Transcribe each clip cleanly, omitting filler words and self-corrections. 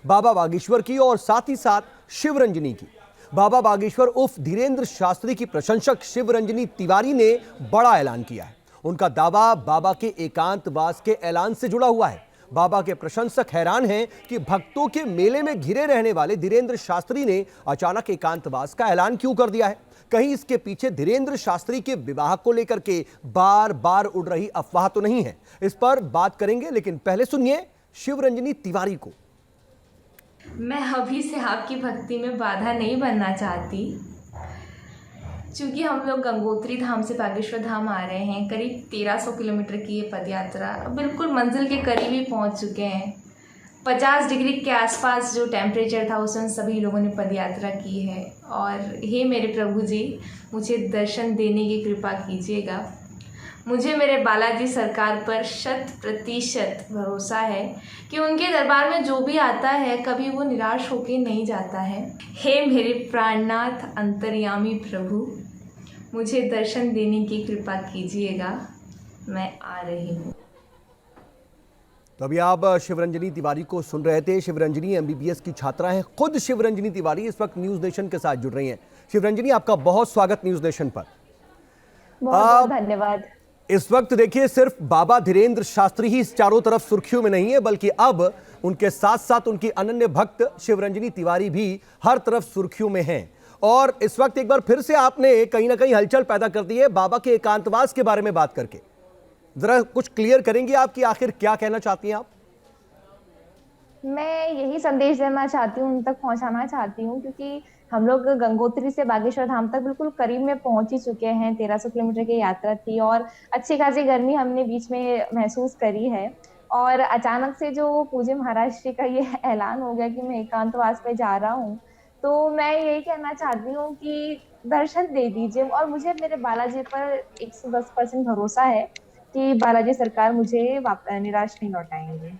बाबा बागेश्वर की और साथ ही साथ शिवरंजनी की। बाबा बागेश्वर उर्फ धीरेंद्र शास्त्री की प्रशंसक शिवरंजनी तिवारी ने बड़ा ऐलान किया है। उनका दावा बाबा के एकांतवास के ऐलान से जुड़ा हुआ है। बाबा के प्रशंसक हैरान हैं कि भक्तों के मेले में घिरे रहने वाले धीरेंद्र शास्त्री ने अचानक एकांतवास का ऐलान क्यों कर दिया है। कहीं इसके पीछे धीरेंद्र शास्त्री के विवाह को लेकर के बार बार उड़ रही अफवाह तो नहीं है। इस पर बात करेंगे, लेकिन पहले सुनिए शिवरंजनी तिवारी को। मैं अभी से आपकी भक्ति में बाधा नहीं बनना चाहती, क्योंकि हम लोग गंगोत्री धाम से बागेश्वर धाम आ रहे हैं। करीब 1300 किलोमीटर की ये पदयात्रा बिल्कुल मंजिल के करीब ही पहुंच चुके हैं। 50 डिग्री के आसपास जो टेम्परेचर था उसमें सभी लोगों ने पदयात्रा की है। और हे मेरे प्रभु जी, मुझे दर्शन देने की कृपा कीजिएगा। मुझे मेरे बालाजी सरकार पर 100% भरोसा है कि उनके दरबार में जो भी आता है कभी वो निराश होकर नहीं जाता है। हे मेरे प्राणनाथ अंतर्यामी प्रभु, मुझे दर्शन देने की कृपा कीजिएगा। मैं आ रही हूँ। तो अभी आप शिवरंजनी तिवारी को सुन रहे थे। शिवरंजनी एमबीबीएस की छात्रा हैं। खुद शिवरंजनी तिवारी इस वक्त न्यूज नेशन के साथ जुड़ रही हैं। शिवरंजनी, आपका बहुत स्वागत न्यूज नेशन पर। बहुत धन्यवाद। इस वक्त देखिए, सिर्फ बाबा धीरेंद्र शास्त्री ही इस चारों तरफ सुर्खियों में नहीं है, बल्कि अब उनके साथ साथ उनकी अनन्य भक्त शिवरंजनी तिवारी भी हर तरफ सुर्खियों में हैं। और इस वक्त एक बार फिर से आपने कहीं ना कहीं हलचल पैदा कर दी है बाबा के एकांतवास के बारे में बात करके। जरा कुछ क्लियर करेंगे आप कि आखिर क्या कहना चाहती हैं आप? मैं यही संदेश देना चाहती हूँ, उन तक पहुँचाना चाहती हूँ, क्योंकि हम लोग गंगोत्री से बागेश्वर धाम तक बिल्कुल करीब में पहुंच ही चुके हैं। 1300 किलोमीटर की यात्रा थी और अच्छी खासी गर्मी हमने बीच में महसूस करी है। और अचानक से जो पूज्य महाराज श्री का ये ऐलान हो गया कि मैं एकांतवास पे जा रहा हूँ, तो मैं यही कहना चाहती हूँ कि दर्शन दे दीजिए। और मुझे मेरे बालाजी पर 110% भरोसा है कि बालाजी सरकार मुझे निराश नहीं लौटाएंगे।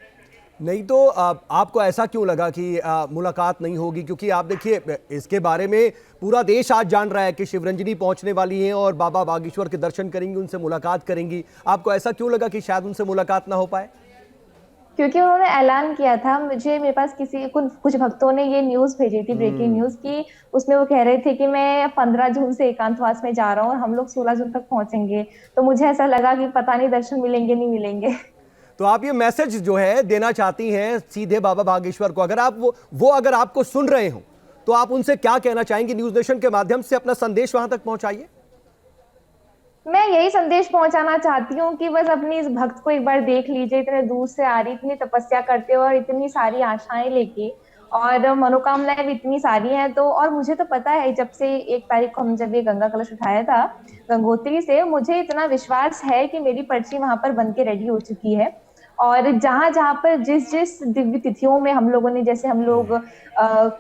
नहीं तो आपको ऐसा क्यों लगा कि मुलाकात नहीं होगी? क्योंकि आप देखिए, इसके बारे में पूरा देश आज जान रहा है कि शिवरंजनी पहुंचने वाली हैं और बाबा बागेश्वर के दर्शन करेंगी, उनसे मुलाकात करेंगी। आपको ऐसा क्यों लगा कि शायद उनसे मुलाकात ना हो पाए? क्योंकि उन्होंने ऐलान किया था। मेरे पास कुछ भक्तों ने ये न्यूज भेजी थी, ब्रेकिंग न्यूज की। उसमें वो कह रहे थे कि मैं 15 जून से एकांतवास में जा रहा हूँ और हम लोग 16 जून तक पहुंचेंगे। तो मुझे ऐसा लगा कि पता नहीं दर्शन मिलेंगे नहीं मिलेंगे। तो आप ये मैसेज जो है देना चाहती हैं सीधे बाबा बागेश्वर को। अगर आप वो अगर आपको सुन रहे हो तो आप उनसे क्या कहना चाहेंगे? न्यूज नेशन के माध्यम से अपना संदेश वहां तक पहुंचाइए। मैं यही संदेश पहुंचाना चाहती हूँ कि बस अपनी इस भक्त को एक बार देख लीजिए। इतने दूर से आ रही, इतनी तपस्या करते हो और इतनी सारी आशाएं लेके, और मनोकामनाएं भी इतनी सारी हैं। तो और मुझे तो पता है, जब से 1 तारीख को हम जब ये गंगा कलश उठाया था गंगोत्री से, मुझे इतना विश्वास है कि मेरी पर्ची वहां पर बन के रेडी हो चुकी है। और जहां जहां पर जिस जिस दिव्य तिथियों में हम लोगों ने, जैसे हम लोग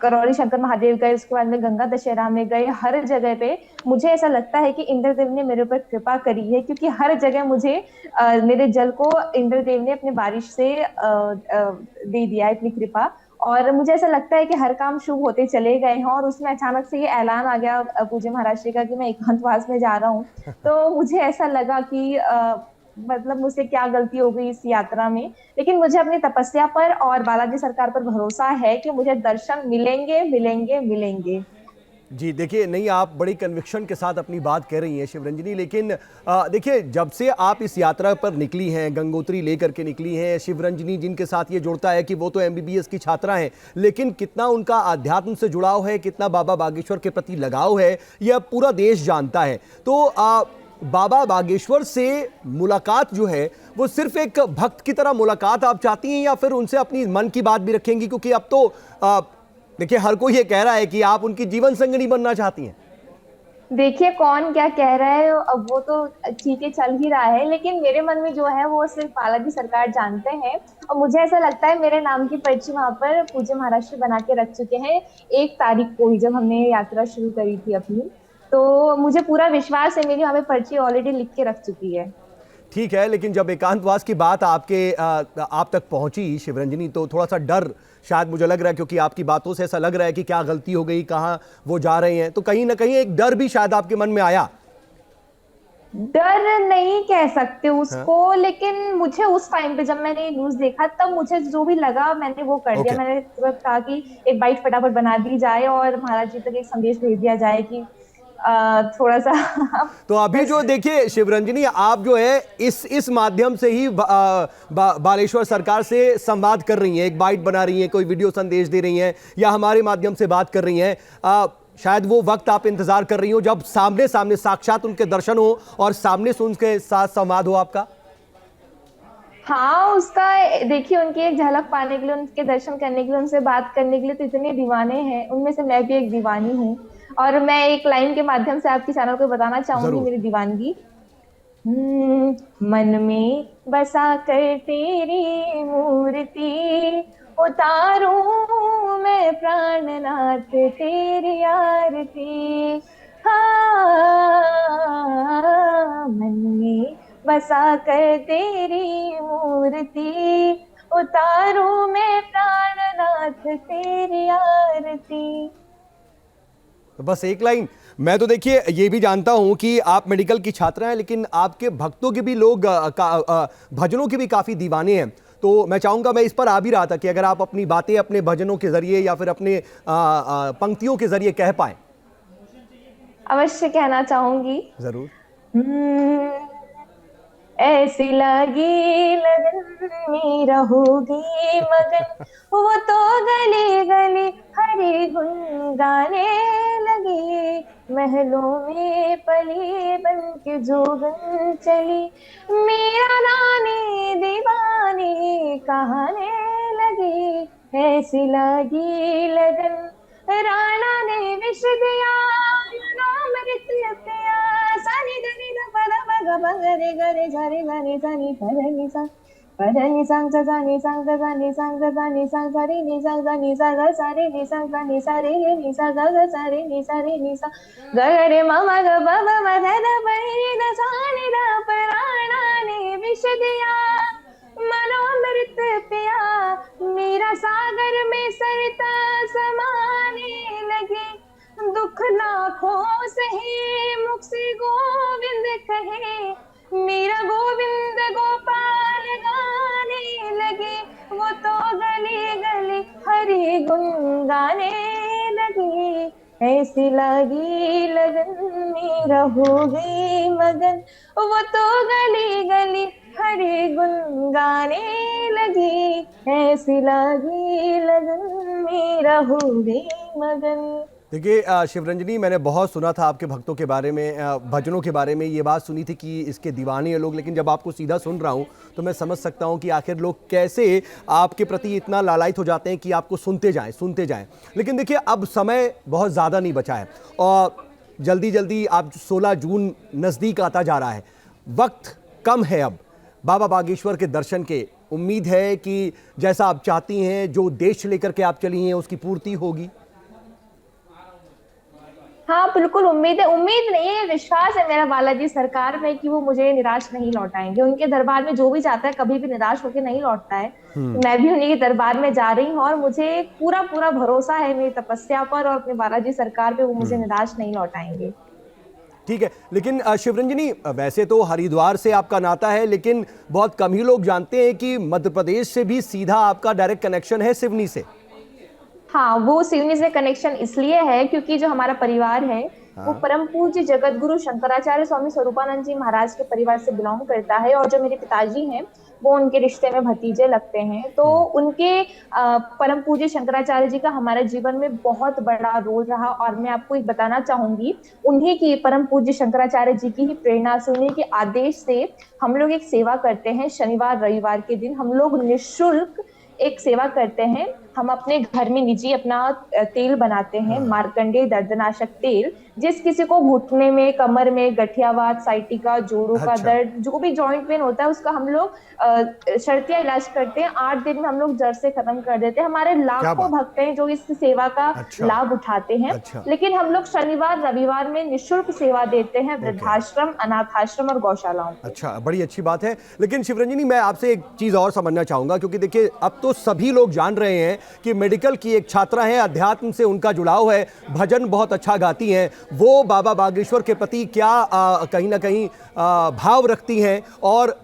करौली शंकर महादेव गए, उसके बाद में गंगा दशहरा में गए, हर जगह पे मुझे ऐसा लगता है कि इंद्रदेव ने मेरे ऊपर कृपा करी है। क्योंकि हर जगह मुझे मेरे जल को इंद्रदेव ने अपने बारिश से दे दिया है, अपनी कृपा। और मुझे ऐसा लगता है कि हर काम शुभ होते चले गए हैं। और उसमें अचानक से ये ऐलान आ गया पूज्य महाराज श्री का कि मैं एकांतवास में जा रहा हूँ। तो मुझे ऐसा लगा कि मतलब मुझसे क्या गलती हो गई इस यात्रा में। लेकिन मुझे अपनी तपस्या पर और बालाजी सरकार पर भरोसा है कि मुझे दर्शन मिलेंगे मिलेंगे मिलेंगे। जी देखिए, नहीं, आप बड़ी कन्विक्शन के साथ अपनी बात कह रही हैं शिवरंजनी। लेकिन देखिए, जब से आप इस यात्रा पर निकली हैं, गंगोत्री लेकर के निकली हैं, शिवरंजनी जिनके साथ ये जुड़ता है कि वो तो एमबीबीएस की छात्रा हैं, लेकिन कितना उनका आध्यात्म से जुड़ाव है, कितना बाबा बागेश्वर के प्रति लगाव है, यह पूरा देश जानता है। तो बाबा बागेश्वर से मुलाकात जो है वो सिर्फ एक भक्त की तरह मुलाकात आप चाहती हैं, या फिर उनसे अपनी मन की बात भी रखेंगी? क्योंकि अब तो देखिए, हर कोई ये कह रहा है कि आप उनकी जीवन संगिनी बनना चाहती हैं। देखिए, कौन क्या कह रहा है अब वो तो ठीक है, चल ही रहा है। लेकिन मेरे मन में जो है वो सिर्फ बालाजी सरकार जानते हैं। और मुझे ऐसा लगता है मेरे नाम की पर्ची वहां पर पूज्य महाराज बना के रख चुके हैं 1 तारीख को ही, जब हमने यात्रा शुरू करी थी अपनी। तो मुझे पूरा विश्वास है, मेरी हमें पर्ची ऑलरेडी लिख के रख चुकी है। ठीक है, लेकिन जब एकांतवास की बात आप तक पहुंची शिवरंजनी, तो थोड़ा सा डर शायद मुझे लग रहा है, क्योंकि आपकी बातों से ऐसा लग रहा है कि क्या गलती हो गई, कहाँ वो जा रहे हैं, तो कहीं ना कहीं एक डर भी शायद आपके मन में आया। डर नहीं कह सकते हाँ। उसको, लेकिन मुझे उस टाइम पे जब मैंने न्यूज देखा तब मुझे जो भी लगा मैंने वो कर दिया। ओके। मैंने तुरंत कहा कि एक बाइट फटाफट बना दी जाए और महाराज जी तक एक संदेश भेज दिया जाए कि थोड़ा सा तो अभी बस। जो देखिए शिवरंजनी, आप जो है इस माध्यम से ही बालेश्वर सरकार से संवाद कर रही हैं, एक बाइट बना रही हैं, कोई वीडियो संदेश दे रही हैं, या हमारे माध्यम से बात कर रही हैं। शायद वो वक्त आप इंतजार कर रही हो जब सामने सामने साक्षात उनके दर्शन हो और सामने से उनके साथ संवाद हो आपका। हाँ, उसका देखिए, उनकी एक झलक पाने के लिए, उनके दर्शन करने के लिए, उनसे बात करने के लिए तो इतने दीवाने हैं, उनमें से मैं भी एक दीवानी हूँ। और मैं एक लाइन के माध्यम से आपके चैनल को बताना चाहूंगी जरूर। मेरी दीवानगी। मन में बसा कर तेरी मूर्ति, उतारूं मैं प्राणनाथ तेरी आरती। हाँ, मन में बसा कर तेरी मूर्ति, उतारूं मैं प्राणनाथ तेरी आरती। तो बस एक लाइन। मैं तो देखिए ये भी जानता हूं कि आप मेडिकल की छात्रा हैं, लेकिन आपके भक्तों के भी लोग भजनों के भी काफी दीवाने हैं। तो मैं चाहूंगा, मैं इस पर आ भी रहा था कि अगर आप अपनी बातें अपने भजनों के जरिए या फिर अपने पंक्तियों के जरिए कह पाए। अवश्य कहना चाहूंगी। जरूर। हम्म, ऐसी लगी लगन मेरा होगी मगन, वो तो गली गली हरे गुन गाने लगे। महलों में पली बन के जोगन चली, मेरा नानी दीवानी कहाने लगी। ऐसी लगी लगन राणा ने विष दिया, नाम मृत्यु पिया। सानी धनी ध पद मग मग रे गरे झरे गरे धनी परनी सा परनी सांग जानी सांग जानी सांग जानी सांग रे नि सांग जानी सा ग सारे नि सांग जानी सा रे नि सा ग ग सारे नि सा रे नि सा ग रे म म ग ब ब म ध ध प रि ध सा नि ध प राणा ने विष दिया, मनोमृत पिया। मेरा सागर में सरता समाने लगे, दुख लाखों सहे मुख से गोविंद कहे। मेरा गोविंद गोपाल गाने लगे, वो तो गली गली हरि गुण गाने लगे। ऐसी लगी लगन मेरा हो गई मगन, वो तो गली गली हरे गुन गाने लगी। ऐसी लगी लगन मेरा हो गई मगन। देखिए शिवरंजनी, मैंने बहुत सुना था आपके भक्तों के बारे में, भजनों के बारे में ये बात सुनी थी कि इसके दीवाने हैं लोग, लेकिन जब आपको सीधा सुन रहा हूँ तो मैं समझ सकता हूँ कि आखिर लोग कैसे आपके प्रति इतना लालायित हो जाते हैं कि आपको सुनते जाएं सुनते जाएं। लेकिन देखिए अब समय बहुत ज़्यादा नहीं बचा है और जल्दी जल्दी आप 16 जून नज़दीक आता जा रहा है, वक्त कम है अब बाबा बागेश्वर के दर्शन के। उम्मीद है कि जैसा आप चाहती हैं, जो उद्देश्य लेकर के आप चली हैं, उसकी पूर्ति होगी। हाँ, बिल्कुल उम्मीद है। उम्मीद नहीं है, विश्वास है मेरा बालाजी सरकार में कि वो मुझे निराश नहीं लौटाएंगे। उनके दरबार में जो भी जाता है कभी भी निराश होकर नहीं लौटता है। तो मैं भी उन्हीं के दरबार में जा रही हूँ और मुझे पूरा पूरा भरोसा है मेरी तपस्या पर और अपने बालाजी सरकार पे, वो मुझे निराश नहीं लौटाएंगे। ठीक है, लेकिन शिवरंजनी, वैसे तो हरिद्वार से आपका नाता है, लेकिन बहुत कम ही लोग जानते हैं कि मध्य प्रदेश से भी सीधा आपका डायरेक्ट कनेक्शन है सिवनी से। हाँ, वो सिवनी से कनेक्शन इसलिए है क्योंकि जो हमारा परिवार है वो परम पूज्य जगत गुरु शंकराचार्य स्वामी स्वरूपानंद जी महाराज के परिवार से बिलोंग करता है। और जो मेरे पिताजी हैं वो उनके रिश्ते में भतीजे लगते हैं। तो उनके परम पूज्य शंकराचार्य जी का हमारे जीवन में बहुत बड़ा रोल रहा। और मैं आपको एक बताना चाहूंगी, उन्हीं की, परम पूज्य शंकराचार्य जी की ही प्रेरणा से, उन्हीं के आदेश से हम लोग एक सेवा करते हैं। शनिवार रविवार के दिन हम लोग निःशुल्क एक सेवा करते हैं। हम अपने घर में निजी अपना तेल बनाते हैं, मार्कंडेय दर्दनाशक तेल। जिस किसी को घुटने में, कमर में गठियावात, साइटिका, जोड़ों का दर्द, जो भी जॉइंट पेन होता है, उसका हम लोग शर्तिया इलाज करते हैं। 8 दिन में हम लोग जड़ से खत्म कर देते हैं। हमारे लाखों भक्त हैं जो इस सेवा का लाभ उठाते हैं। लेकिन हम लोग शनिवार रविवार में निःशुल्क सेवा देते हैं वृद्धाश्रम, अनाथाश्रम और गौशालाओं। अच्छा, बड़ी अच्छी बात है। लेकिन शिवरंजनी, मैं आपसे एक चीज और समझना चाहूंगा, क्योंकि देखिए अब तो सभी लोग जान रहे हैं कि मेडिकल की एक छात्रा है, अध्यात्म से उनका जुड़ाव है, भजन बहुत अच्छा गाती हैं, वो बाबा बागेश्वर के प्रति क्या कहीं ना कहीं भाव रखती हैं और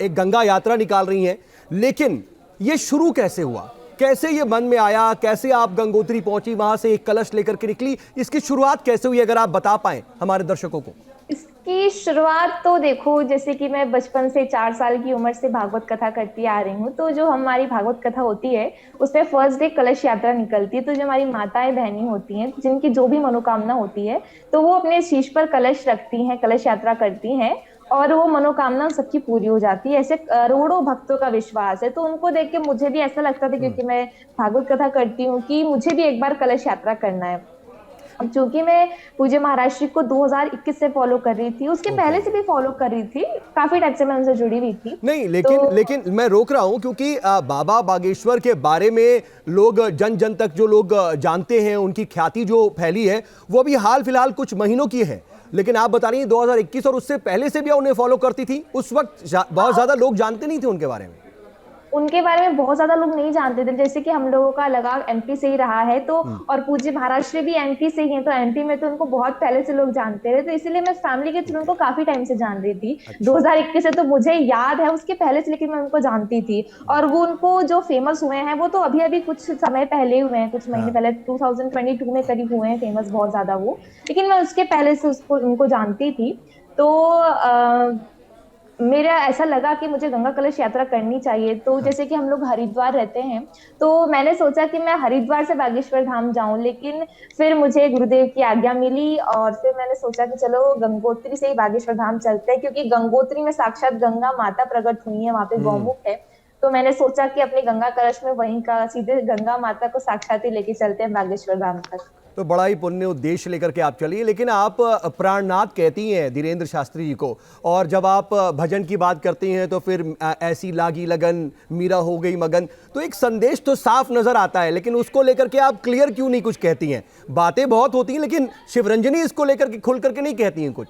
एक गंगा यात्रा निकाल रही हैं। लेकिन ये शुरू कैसे हुआ, कैसे ये मन में आया, कैसे आप गंगोत्री पहुंची, वहां से एक कलश लेकर के निकली, इसकी शुरुआत कैसे हुई, अगर आप बता पाएं हमारे दर्शकों को। इसकी शुरुआत तो देखो, जैसे कि मैं बचपन से 4 साल की उम्र से भागवत कथा करती आ रही हूँ, तो जो हमारी भागवत कथा होती है उसमें फर्स्ट डे कलश यात्रा निकलती है। तो जो हमारी माताएं बहनें होती हैं जिनकी जो भी मनोकामना होती है तो वो अपने शीश पर कलश रखती हैं, कलश यात्रा करती हैं और वो मनोकामना सबकी पूरी हो जाती है। ऐसे करोड़ों भक्तों का विश्वास है। तो उनको देख के मुझे भी ऐसा लगता था, क्योंकि मैं भागवत कथा करती हूँ, कि मुझे भी एक बार कलश यात्रा करना है। अब चूंकि मैं पूज्य महाराज श्री को 2021 से फॉलो कर रही थी, उसके पहले से भी फॉलो कर रही थी, काफी टाइम से मैं उनसे जुड़ी हुई थी। नहीं, लेकिन मैं रोक रहा हूं क्योंकि बाबा बागेश्वर के बारे में लोग जन जन तक जो लोग जानते हैं, उनकी ख्याति जो फैली है वो अभी हाल फिलहाल कुछ महीनों की है। लेकिन आप बता रही हैं 2021 और उससे पहले से भी उन्हें फॉलो करती थी। उस वक्त बहुत ज्यादा लोग जानते नहीं थे उनके बारे में। उनके बारे में बहुत ज्यादा लोग नहीं जानते थे, जैसे कि हम लोगों का लगाव एमपी से ही रहा है, तो और पूज्य महाराज श्री भी एमपी से ही हैं, तो एमपी में तो उनको बहुत पहले से लोग जानते थे। तो इसीलिए मैं फैमिली के थ्रू उनको काफी टाइम से जान रही थी। 2021 से तो मुझे याद है, उसके पहले से लेकिन मैं उनको जानती थी। और वो उनको जो फेमस हुए हैं वो तो अभी अभी कुछ समय पहले हुए हैं, कुछ महीने पहले 2022 में करीब हुए हैं फेमस बहुत ज्यादा वो, लेकिन मैं उसके पहले से उनको जानती थी। तो मेरा ऐसा लगा कि मुझे गंगा कलश यात्रा करनी चाहिए। तो जैसे कि हम लोग हरिद्वार रहते हैं, तो मैंने सोचा कि मैं हरिद्वार से बागेश्वर धाम जाऊं, लेकिन फिर मुझे गुरुदेव की आज्ञा मिली और फिर मैंने सोचा कि चलो गंगोत्री से ही बागेश्वर धाम चलते हैं, क्योंकि गंगोत्री में साक्षात गंगा माता प्रकट हुई है, वहां पे गौमुख है। तो मैंने सोचा कि अपने गंगा कलश में वहीं का सीधे गंगा माता को साक्षात ही लेके चलते हैं बागेश्वर धाम तक। तो बड़ा ही पुण्य उद्देश्य लेकर के आप चलिए। लेकिन आप प्राणनाथ कहती हैं धीरेन्द्र शास्त्री जी को, और जब आप भजन की बात करती हैं तो फिर ऐसी लागी लगन, मीरा हो गई मगन, तो एक संदेश तो साफ नजर आता है, लेकिन उसको लेकर के आप क्लियर क्यों नहीं कुछ कहती हैं? बातें बहुत होती हैं लेकिन शिवरंजनी इसको लेकर के खुल करके नहीं कहती हैं कुछ।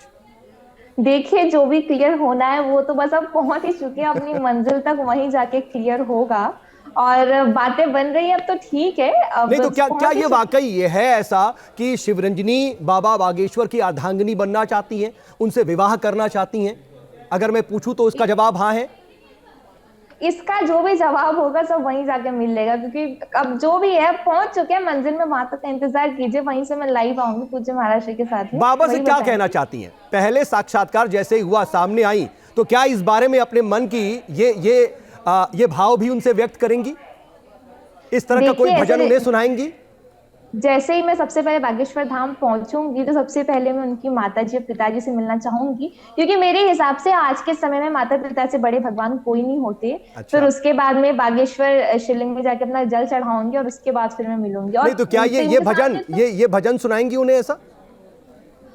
देखिए, जो भी क्लियर होना है वो तो बस अब पहुंच ही चुके हैं अपनी मंजिल तक, वहीं जाके क्लियर होगा। और बातें बन रही है अब तो ठीक है। अब नहीं तो क्या ये वाकई ये है ऐसा कि शिवरंजनी बाबा बागेश्वर की अर्धांगिनी बनना चाहती हैं, उनसे विवाह करना चाहती हैं? अगर मैं पूछूं तो उसका जवाब हाँ है। इसका जो भी जवाब होगा सब वहीं जाके मिलेगा, क्योंकि अब जो भी है पहुंच चुके हैं मंजिल में, वहां तक का इंतजार कीजिए, वहीं से मैं लाइव आऊंगी पूज्य महाराज जी के साथ में। बाबा से क्या कहना चाहती हैं? पहले साक्षात्कार जैसे ही हुआ, सामने आई, तो क्या इस बारे में अपने मन की ये भाव भी उनसे व्यक्त करेंगी? इस तरह का कोई भजन उन्हें सुनाएंगी? जैसे ही मैं सबसे पहले बागेश्वर धाम पहुंचूंगी तो सबसे पहले मैं उनकी माताजी और पिताजी से मिलना चाहूंगी, क्योंकि मेरे हिसाब से आज के समय में माता पिता से बड़े भगवान कोई नहीं होते। अच्छा। फिर उसके बाद में बागेश्वर शिवलिंग में जाके अपना जल चढ़ाऊंगी और उसके बाद फिर मैं मिलूंगी। और नहीं तो क्या ये भजन सुनाएंगी उन्हें ऐसा?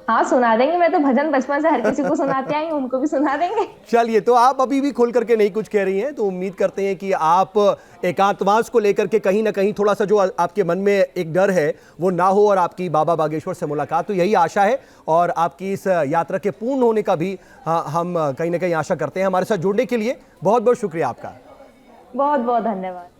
हाँ, सुना देंगे। मैं तो भजन बचपन से हर किसी को सुनाते आई हूँ, उनको भी सुना देंगे। चलिए, तो आप अभी भी खुल करके नहीं कुछ कह रही हैं, तो उम्मीद करते हैं कि आप एकांतवास को लेकर के कहीं ना कहीं थोड़ा सा जो आपके मन में एक डर है वो ना हो, और आपकी बाबा बागेश्वर से मुलाकात, तो यही आशा है। और आपकी इस यात्रा के पूर्ण होने का भी हम कहीं ना कहीं आशा करते हैं। हमारे साथ जुड़ने के लिए बहुत बहुत शुक्रिया आपका। बहुत बहुत धन्यवाद।